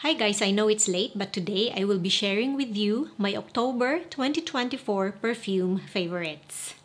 Hi guys, I know it's late, but today I will be sharing with you my October 2024 perfume favorites.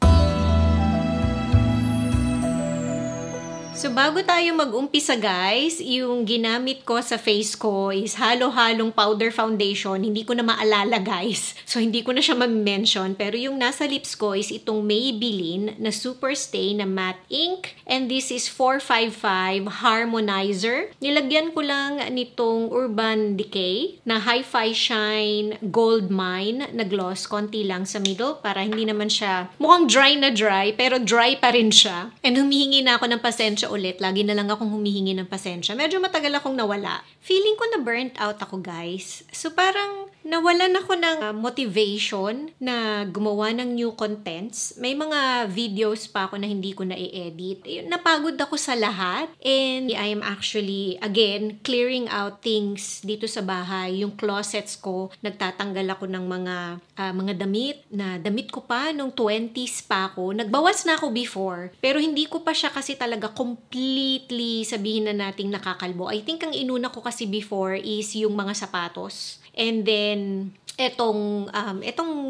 So bago tayo mag-umpisa guys, yung ginamit ko sa face ko is halo-halong powder foundation. Hindi ko na maalala guys. So hindi ko na siya ma-mention. Pero yung nasa lips ko is itong Maybelline na Super Stay na Matte Ink. And this is 455 Harmonizer. Nilagyan ko lang nitong Urban Decay na Hi-Fi Shine Gold Mine na gloss. Konti lang sa middle para hindi naman siya mukhang dry na dry pero dry pa rin siya. And humihingi na ako ng pasensya ulit. Lagi na lang akong humihingi ng pasensya. Medyo matagal akong nawala. Feeling ko na burnt out ako, guys. So parang nawalan ako ng motivation na gumawa ng new contents. May mga videos pa ako na hindi ko na-edit. Napagod ako sa lahat. And I am actually, again, clearing out things dito sa bahay. Yung closets ko, nagtatanggal ako ng mga damit ko pa nung 20s pa ako. Nagbawas na ako before, pero hindi ko pa siya kasi talaga completely sabihin na nating nakakalbo. I think ang inuna ko kasi before is yung mga sapatos. And then, etong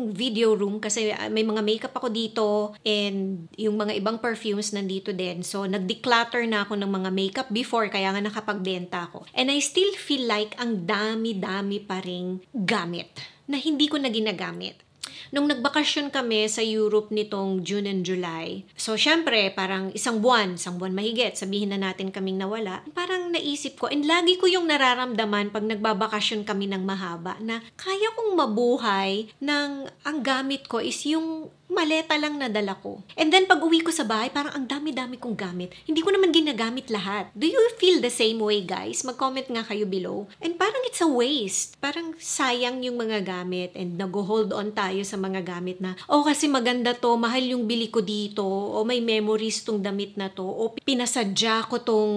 video room kasi may mga makeup ako dito and yung mga ibang perfumes nandito din. So, nag-declutter na ako ng mga makeup before kaya nga nakapagbenta ako. And I still feel like ang dami-dami pa ring gamit na hindi ko na ginagamit. Nung nagbakasyon kami sa Europe nitong June and July, so syempre parang isang buwan mahigit, sabihin na natin kaming nawala, parang naisip ko, and lagi ko yung nararamdaman pag nagbabakasyon kami ng mahaba, na kaya kong mabuhay ng ang gamit ko is yung maleta lang na dala ko. And then pag uwi ko sa bahay, parang ang dami-dami kong gamit. Hindi ko naman ginagamit lahat. Do you feel the same way, guys? Mag-comment nga kayo below. And parang it's a waste. Parang sayang yung mga gamit and nag-hold on tayo sa mga gamit na, kasi maganda to, mahal yung bili ko dito, o may memories tong damit na to, o pinasadya ko tong,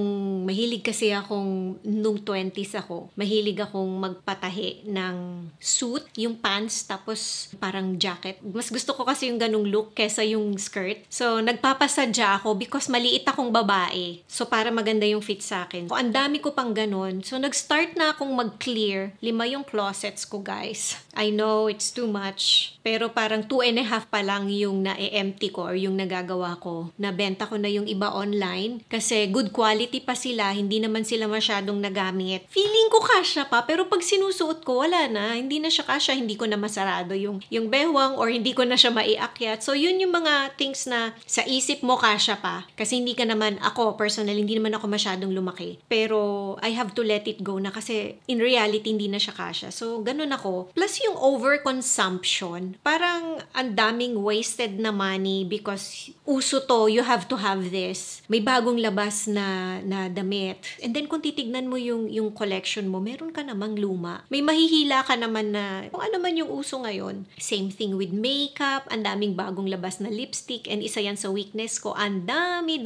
mahilig kasi akong, nung 20s ako, mahilig akong magpatahi ng suit, yung pants, tapos parang jacket. Mas gusto ko kasi yung ganung look kesa yung skirt. So, nagpapasadya ako because maliit akong babae. So, para maganda yung fit sa akin. So, ang dami ko pang ganun. So, nag-start na akong mag-clear. 5 yung closets ko, guys. I know it's too much. Pero parang 2.5 pa lang yung na-empty ko or yung nagagawa ko. Nabenta ko na yung iba online kasi good quality pa sila. Hindi naman sila masyadong nagamit. Feeling ko kasya pa, pero pag sinusuot ko, wala na. Hindi na siya kasya. Hindi ko na masarado yung bewang or hindi ko na siya maiakyat. So, yun yung mga things na sa isip mo kasya pa. Kasi hindi ka naman, ako personally, hindi naman ako masyadong lumaki. Pero, I have to let it go na kasi in reality, hindi na siya kasya. So, ganun ako. Plus, yung overconsumption, parang ang daming wasted na money because uso to, you have to have this. May bagong labas na damit. And then, kung titignan mo yung collection mo, meron ka namang luma. May mahihila ka naman na kung ano man yung uso ngayon. Same thing with makeup, ang daming bagong labas na lipstick, and isa yan sa weakness ko, ang dami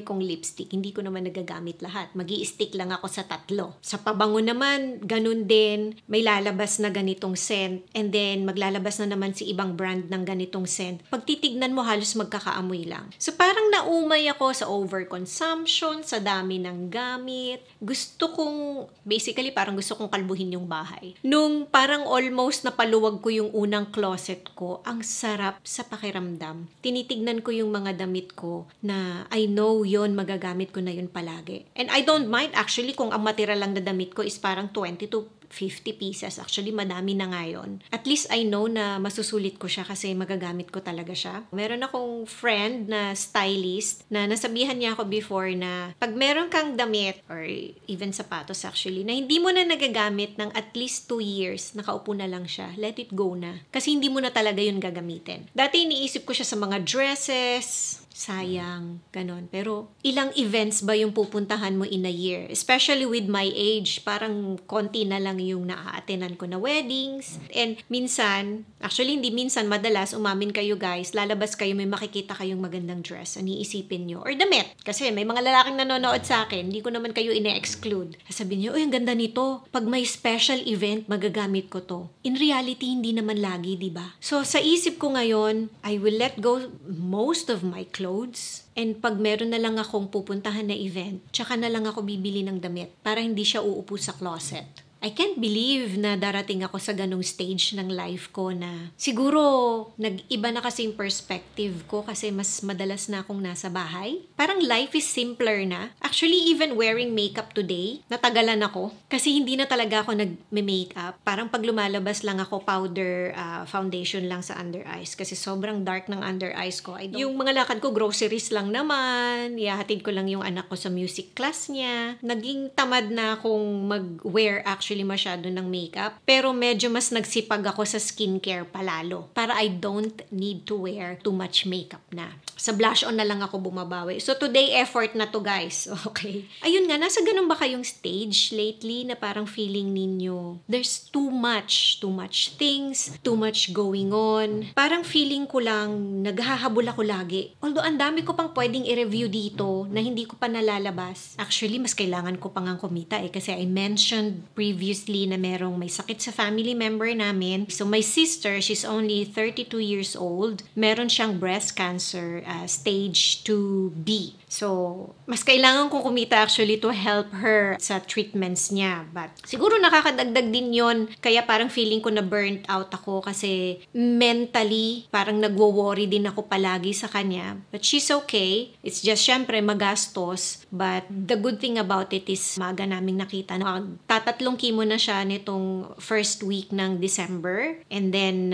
kong lipstick. Hindi ko naman nagagamit lahat. Magi-stick lang ako sa 3. Sa pabango naman, ganun din. May lalabas na ganitong scent, and then maglalabas na naman si ibang brand ng ganitong scent. Pag titignan mo, halos magkakaamoy lang. So parang naumay ako sa overconsumption, sa dami ng gamit. Basically parang gusto kong kalbuhin yung bahay. Nung parang almost napaluwag ko yung unang closet ko, ang sarap sa pakiramdam. Tinitignan ko yung mga damit ko na I know yon, magagamit ko na yun palagi. And I don't mind actually kung ang matira lang na damit ko is parang 20 to 50 pieces. Actually, madami na ngayon. At least I know na masusulit ko siya kasi magagamit ko talaga siya. Meron akong friend na stylist na nasabihan niya ako before na pag meron kang damit or even sapatos actually na hindi mo na nagagamit ng at least 2 years, nakaupo na lang siya, let it go na. Kasi hindi mo na talaga yun gagamitin. Dati iniisip ko siya sa mga dresses, sayang, ganon. Pero ilang events ba yung pupuntahan mo in a year? Especially with my age, parang konti na lang yung naa-attenan ko na weddings. And minsan, actually hindi minsan, madalas, umamin kayo guys, lalabas kayo, may makikita kayong magandang dress, ano iisipin nyo? Or damit. Kasi may mga lalaking nanonood sa akin, hindi ko naman kayo ine-exclude. Sabihin nyo, ang ganda nito. Pag may special event, magagamit ko to. In reality, hindi naman lagi, diba? So, sa isip ko ngayon, I will let go most of my clothes. And pag meron na lang akong pupuntahan na event, tsaka na lang ako bibili ng damit para hindi siya uupo sa closet. I can't believe na darating ako sa ganung stage ng life ko na siguro nag-iba na kasi yung perspective ko kasi mas madalas na akong nasa bahay. Parang life is simpler na. Actually, even wearing makeup today, natagalan ako kasi hindi na talaga ako nag-makeup. Parang pag lumalabas lang ako, powder, foundation lang sa under eyes kasi sobrang dark ng under eyes ko. Yung mga lakad ko, groceries lang naman. Ihahatid ko lang yung anak ko sa music class niya. Naging tamad na akong mag-wear actually masyado ng makeup. Pero medyo mas nagsipag ako sa skincare palalo para I don't need to wear too much makeup na. Sa blush on na lang ako bumabawi. So today, effort na to guys. Okay. Ayun nga, nasa ganun ba kayong stage lately na parang feeling ninyo there's too much things, too much going on. Parang feeling ko lang naghahabol ako lagi. Although ang dami ko pang pwedeng i-review dito na hindi ko pa nalalabas. Actually, mas kailangan ko pang ang kumita kasi I mentioned previously na merong may sakit sa family member namin. So my sister, she's only 32 years old. Meron siyang breast cancer, stage 2B. So, mas kailangan kong kumita actually to help her sa treatments niya. But siguro nakakadagdag din yon kaya parang feeling ko na burnt out ako kasi mentally parang nagwo-worry din ako palagi sa kanya. But she's okay. It's just syempre magastos. But the good thing about it is maaga naming nakita. Tatatlong chemo na siya nitong first week ng December. And then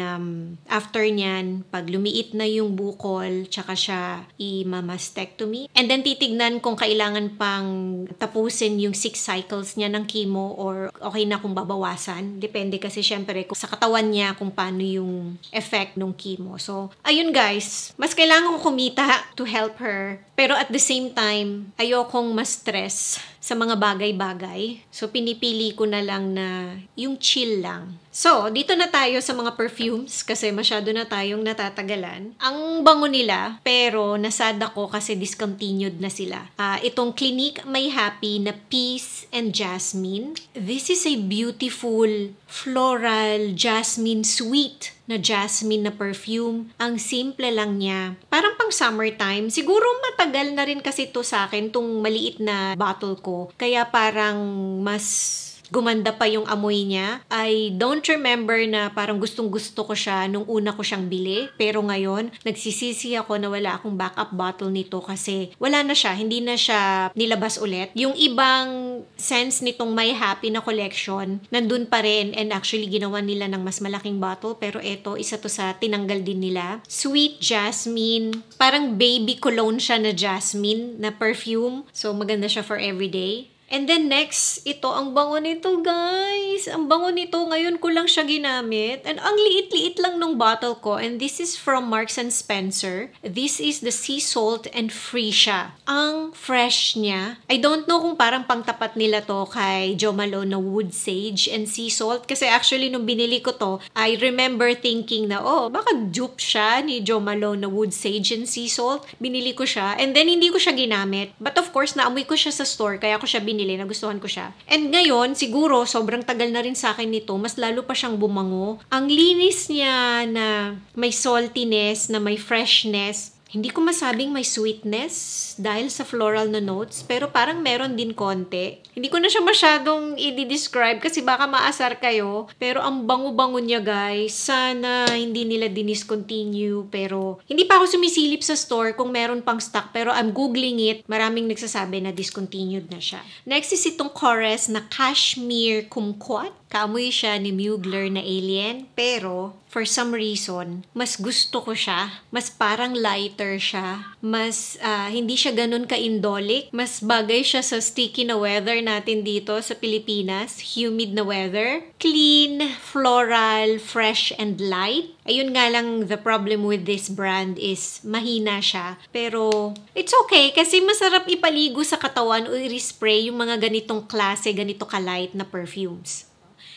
after nyan, pag lumiit na yung bukol, tsaka siya i-mastectomy. And then titignan kung kailangan pang tapusin yung 6 cycles niya ng chemo or okay na kung babawasan. Depende kasi syempre sa katawan niya kung paano yung effect ng chemo. So, ayun guys, mas kailangan ko kumita to help her. Pero at the same time, ayokong ma-stress sa mga bagay-bagay. So, pinipili ko na lang na yung chill lang. So, dito na tayo sa mga perfumes kasi masyado na tayong natatagalan. Ang bango nila, pero nasad ako kasi discontinued na sila. Itong Clinique May Happy na Peace and Jasmine. This is a beautiful floral jasmine sweet na jasmine na perfume. Ang simple lang niya. Parang pang summertime. Siguro matagal na rin kasi to sa akin, tong maliit na bottle ko. Kaya parang mas gumanda pa yung amoy niya. I don't remember na parang gustong-gusto ko siya nung una ko siyang bili. Pero ngayon, nagsisisi ako na wala akong backup bottle nito kasi wala na siya. Hindi na siya nilabas ulit. Yung ibang scents nitong May Happy na collection, nandun pa rin and actually ginawa nila ng mas malaking bottle. Pero eto, isa to sa tinanggal din nila. Sweet Jasmine. Parang baby cologne siya na jasmine na perfume. So maganda siya for everyday. And then next, ito, ang bango nito guys. Ang bango nito, ngayon ko lang siya ginamit. And ang liit-liit lang nung bottle ko. And this is from Marks and Spencer. This is the Sea Salt and Freesia. Ang fresh niya. I don't know kung parang pangtapat nila to kay Jo Malone na Wood Sage and Sea Salt. Kasi actually nung binili ko to, I remember thinking na, baka dupe siya ni Jo Malone na Wood Sage and Sea Salt. Binili ko siya. And then hindi ko siya ginamit. But of course, naamoy ko siya sa store. Kaya ko siya binili, nagustuhan ko siya. And ngayon, siguro, sobrang tagal na rin sa akin nito, mas lalo pa siyang bumango. Ang linis niya na may saltiness, na may freshness. Hindi ko masabing may sweetness dahil sa floral na notes, pero parang meron din konti. Hindi ko na siya masyadong i-describe kasi baka maasar kayo, pero ang bango-bango niya guys. Sana hindi nila diniscontinue, pero hindi pa ako sumisilip sa store kung meron pang stock, pero I'm googling it. Maraming nagsasabi na discontinued na siya. Next is itong Korres na Cashmere Kumquat. Kaamoy siya ni Mugler na Alien, pero for some reason, mas gusto ko siya. Mas parang lighter siya. Mas hindi siya ganun ka-indolic. Mas bagay siya sa sticky na weather natin dito sa Pilipinas. Humid na weather. Clean, floral, fresh, and light. Ayun nga lang, the problem with this brand is mahina siya. Pero it's okay kasi masarap ipaligo sa katawan o i-spray yung mga ganitong klase, ganito ka-light na perfumes.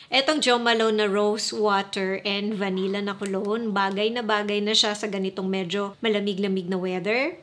Etong Jo Malone na Rose Water and Vanilla na cologne, bagay na siya sa ganitong medyo malamig-lamig na weather.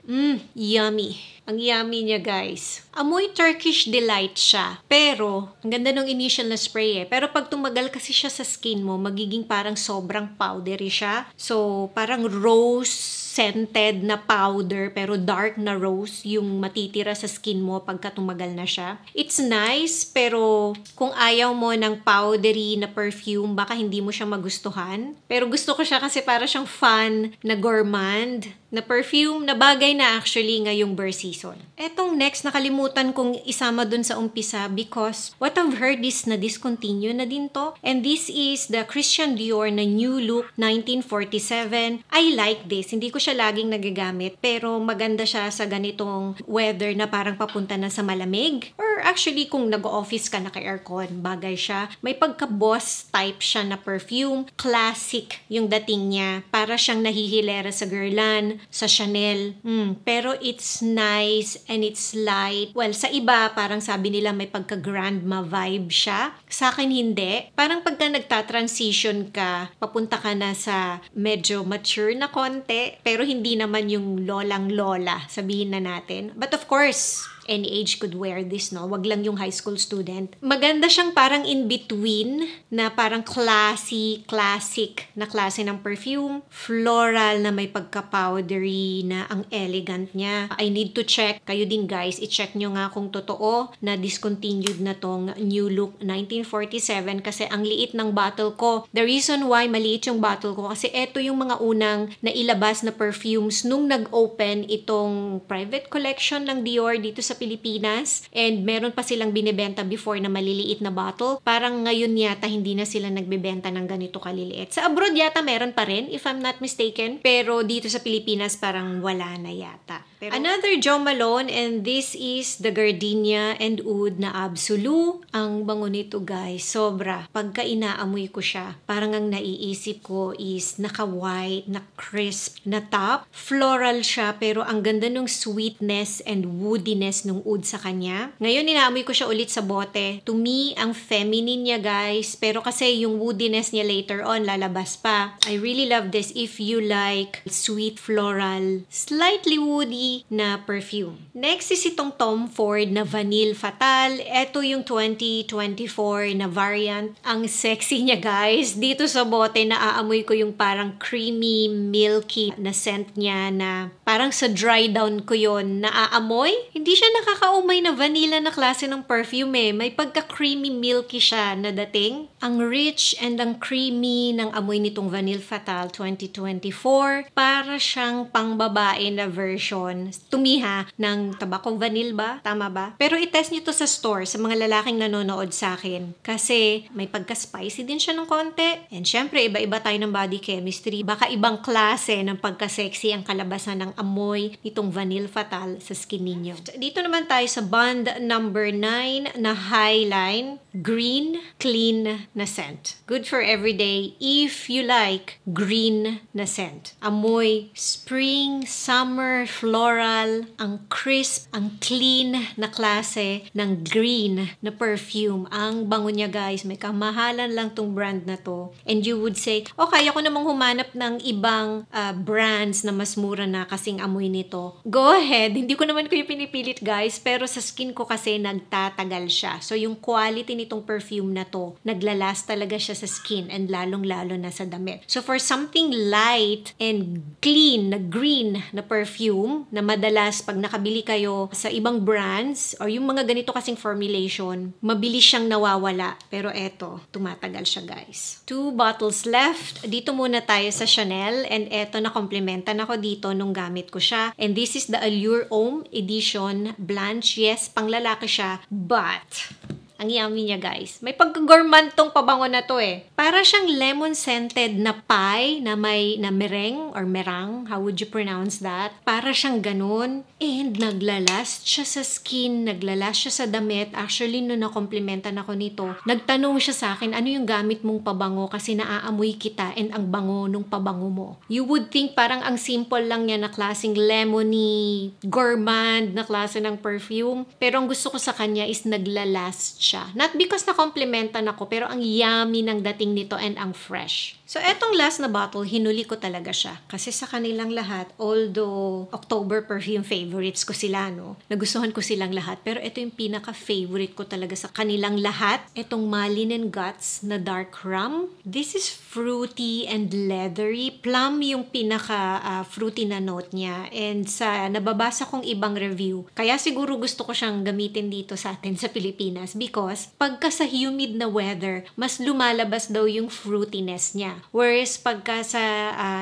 Yummy. Ang yummy niya, guys. Amoy Turkish Delight siya. Pero, ang ganda ng initial na spray eh. Pero pag tumagal kasi siya sa skin mo, magiging parang sobrang powdery siya. So, parang rose scented na powder pero dark na rose yung matitira sa skin mo pagka tumagal na siya. It's nice pero kung ayaw mo ng powdery na perfume, baka hindi mo siya magustuhan. Pero gusto ko siya kasi para siyang fun na gourmand na perfume na bagay na actually ngayong burr season. Etong next, nakalimutan kong isama dun sa umpisa because what I've heard is na discontinue na din to. And this is the Christian Dior na New Look 1947. I like this. Hindi ko siya laging nagagamit pero maganda siya sa ganitong weather na parang papunta na sa malamig. Or actually kung nag-office ka naka-aircon, bagay siya. May pagka-boss type siya na perfume. Classic yung dating niya. Para siyang nahihilera sa Guerlain, sa Chanel. Pero it's nice and it's light. Well, sa iba, parang sabi nila may pagka-grandma vibe siya. Sa akin, hindi. Parang pagka nagta-transition ka, papunta ka na sa medyo mature na konti, pero hindi naman yung lolang-lola, sabihin na natin. But of course, any age could wear this, no? Wag lang yung high school student. Maganda siyang parang in-between na parang classic na klase ng perfume. Floral na may pagka-powdery na ang elegant niya. I need to check. Kayo din guys, i-check nyo nga kung totoo na discontinued na tong New Look 1947 kasi ang liit ng bottle ko. The reason why maliit yung bottle ko kasi eto yung mga unang nailabas na perfumes nung nag-open itong private collection ng Dior dito sa Pilipinas and meron pa silang binibenta before na maliliit na bottle. Parang ngayon yata hindi na sila nagbebenta ng ganito kaliliit. Sa abroad yata meron pa rin if I'm not mistaken, pero dito sa Pilipinas parang wala na yata. Pero another Jo Malone and this is the Gardenia and Oud na Absolu. Ang bango nito guys, sobra. Pagka inaamoy ko siya, parang ang naiisip ko is naka-white, na crisp na top. Floral siya pero ang ganda ng sweetness and woodiness nung oud sa kanya. Ngayon, inaamoy ko siya ulit sa bote. To me, ang feminine niya, guys. Pero kasi yung woodiness niya later on, lalabas pa. I really love this if you like sweet floral, slightly woody na perfume. Next is itong Tom Ford na Vanille Fatal. Ito yung 2024 na variant. Ang sexy niya, guys. Dito sa bote, naaamoy ko yung parang creamy, milky na scent niya na parang sa dry down ko yon naaamoy. Hindi siya nakakaumay na vanilla na klase ng perfume eh. May pagka-creamy milky siya na dating. Ang rich and ang creamy ng amoy nitong Vanille Fatal 2024. Para siyang pangbabae na version, tumiha, ng tabakong vanille ba? Tama ba? Pero i-test nyo to sa store sa mga lalaking nanonood sa akin. Kasi may pagka-spicy din siya ng konti. And syempre, iba-iba tayo ng body chemistry. Baka ibang klase ng pagka-sexy ang kalabasan ng amoy nitong Vanille Fatal sa skin ninyo. Dito naman tayo sa Bond number 9 na Highline Green Clean na scent. Good for everyday if you like green na scent. Amoy spring, summer, floral, ang crisp, ang clean na klase ng green na perfume. Ang bango niya guys, may kamahalan lang tong brand na to. And you would say, okay, ako namang humanap ng ibang brands na mas mura na kasing amoy nito. Go ahead, hindi ko naman kayo pinipilit guys, pero sa skin ko kasi nagtatagal siya. So yung quality nitong perfume na to, naglalast talaga siya sa skin and lalong-lalo na sa damit. So for something light and clean na green na perfume na madalas pag nakabili kayo sa ibang brands or yung mga ganito kasing formulation, mabilis siyang nawawala. Pero eto, tumatagal siya guys. 2 bottles left. Dito muna tayo sa Chanel and eto na komplementan ako dito nung gamit ko siya. And this is the Allure Homme Edition Blanche. Yes, panglalaki siya, but ang yummy niya guys. May pagka-gourmand tong pabango na to eh. Para siyang lemon-scented na pie na may na meringue or merang. How would you pronounce that? Para siyang ganun. And naglalast siya sa skin. Naglalast siya sa damit. Actually, nung nakomplimentan ako nito, nagtanong siya sa akin, ano yung gamit mong pabango kasi naaamoy kita and ang bango nung pabango mo. You would think parang ang simple lang niya na klaseng lemony, gourmand na klase ng perfume. Pero ang gusto ko sa kanya is naglalast siya. Not because na-complimentan ako, pero ang yummy ng dating nito and ang fresh. So, etong last na bottle, hinuli ko talaga siya. Kasi sa kanilang lahat, although October perfume favorites ko sila, no? Nagustuhan ko silang lahat. Pero ito yung pinaka-favorite ko talaga sa kanilang lahat. Etong Malin and Guts na dark rum. This is fruity and leathery. Plum yung pinaka-fruity na note niya. And sa nababasa kong ibang review, kaya siguro gusto ko siyang gamitin dito sa atin sa Pilipinas because pagka sa humid na weather, mas lumalabas daw yung fruitiness niya. Whereas pagka sa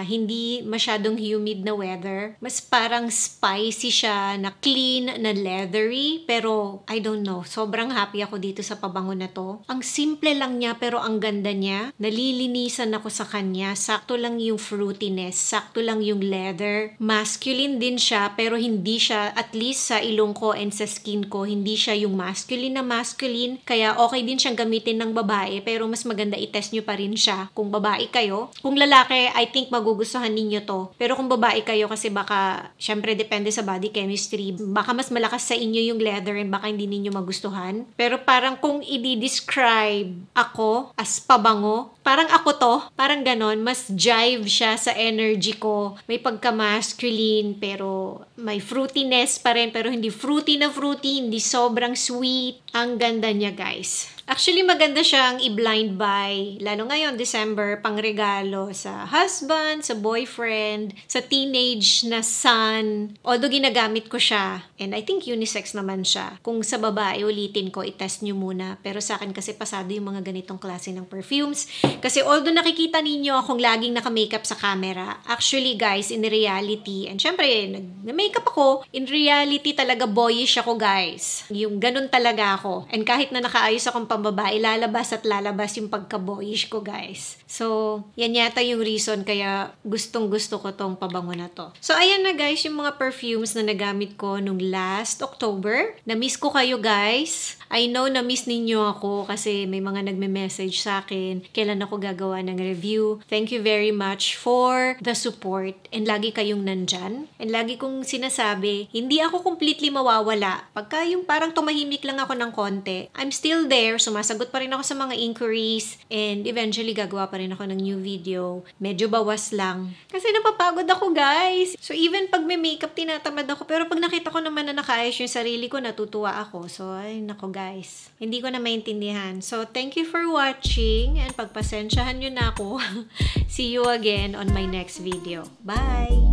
hindi masyadong humid na weather, mas parang spicy siya, na clean, na leathery. Pero I don't know, sobrang happy ako dito sa pabango na to. Ang simple lang niya pero ang ganda niya. Nalilinisan ako sa kanya. Sakto lang yung fruitiness, sakto lang yung leather. Masculine din siya pero hindi siya, at least sa ilong ko and sa skin ko, hindi siya yung masculine na masculine. Kaya okay din siyang gamitin ng babae pero mas maganda i-test nyo pa rin siya kung babae kayo. Kung lalaki, I think magugustuhan ninyo to. Pero kung babae kayo, kasi baka, syempre depende sa body chemistry, baka mas malakas sa inyo yung leather and baka hindi ninyo magustuhan. Pero parang kung i-describe ako as pabango, parang ako to, parang ganon, mas jive siya sa energy ko. May pagka-masculine, pero may fruitiness pa rin, pero hindi fruity na fruity, hindi sobrang sweet. Ang ganda niya, guys. Actually, maganda siyang i-blind buy, lalo ngayon, December, pang regalo sa husband, sa boyfriend, sa teenage na son. Although ginagamit ko siya, and I think unisex naman siya. Kung sa babae, ulitin ko, i-test nyo muna. Pero sa akin kasi pasado yung mga ganitong klase ng perfumes. Kasi although nakikita ninyo akong laging naka-makeup sa camera, actually guys, in reality, and syempre, nag-makeup ako, in reality talaga boyish ako, guys. Yung ganun talaga ako. And kahit na nakaayos akong pambabae, lalabas at lalabas yung pagka-boyish ko, guys. So, yan yata yung reason kaya gustong-gusto ko tong pabango na to. So, ayan na guys, yung mga perfumes na nagamit ko nung last October. Na-miss ko kayo, guys. I know na-miss ninyo ako kasi may mga nagme-message sa akin kailan ako gagawa ng review. Thank you very much for the support and lagi kayong nandyan. And lagi kong sinasabi, hindi ako completely mawawala. Pagka yung parang tumahimik lang ako ng konti, I'm still there. Sumasagot pa rin ako sa mga inquiries and eventually gagawa pa rin ako ng new video. Medyo bawas lang. Kasi napapagod ako, guys. So even pag may makeup, tinatamad ako. Pero pag nakita ko naman na nakaayos yung sarili ko, natutuwa ako. So ay nako, guys. Hindi ko na maintindihan. So thank you for watching and pagpasensyahan nyo na ako. See you again on my next video. Bye!